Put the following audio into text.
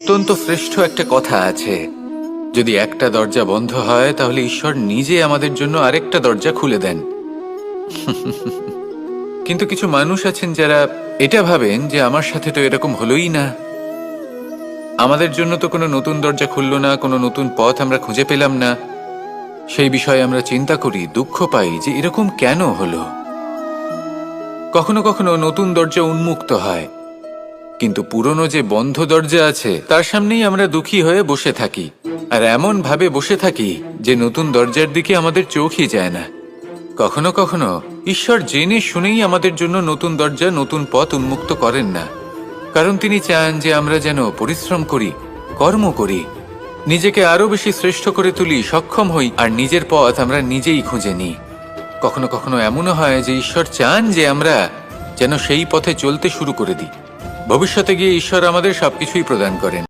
অত্যন্ত শ্রেষ্ঠ একটা কথা আছে, যদি একটা দরজা বন্ধ হয় তাহলে ঈশ্বর নিজে আমাদের জন্য আরেকটা দরজা খুলে দেন। কিন্তু কিছু মানুষ আছেন যারা এটা ভাবেন যে আমার সাথে তো এরকম হলোই না, আমাদের জন্য তো কোনো নতুন দরজা খুললো না, কোনো নতুন পথ আমরা খুঁজে পেলাম না। সেই বিষয়ে আমরা চিন্তা করি, দুঃখ পাই যে এরকম কেন হলো। কখনো কখনো নতুন দরজা উন্মুক্ত হয়, কিন্তু পুরনো যে বন্ধ দরজা আছে তার সামনেই আমরা দুঃখী হয়ে বসে থাকি, আর এমন ভাবে বসে থাকি যে নতুন দরজার দিকে আমাদের চোখই যায় না। কখনো কখনো ঈশ্বর জেনে শুনেই আমাদের জন্য নতুন দরজা, নতুন পথ উন্মুক্ত করেন না, কারণ তিনি চান যে আমরা যেন পরিশ্রম করি, কর্ম করি, নিজেকে আরো বেশি শ্রেষ্ঠ করে তুলি, সক্ষম হই, আর নিজের পথ আমরা নিজেই খুঁজে নিই। কখনো কখনো এমনও হয় যে ঈশ্বর চান যে আমরা যেন সেই পথে চলতে শুরু করে দিই। ভবিষ্যতে গিয়ে ঈশ্বর আমাদের সবকিছুই প্রদান করেন।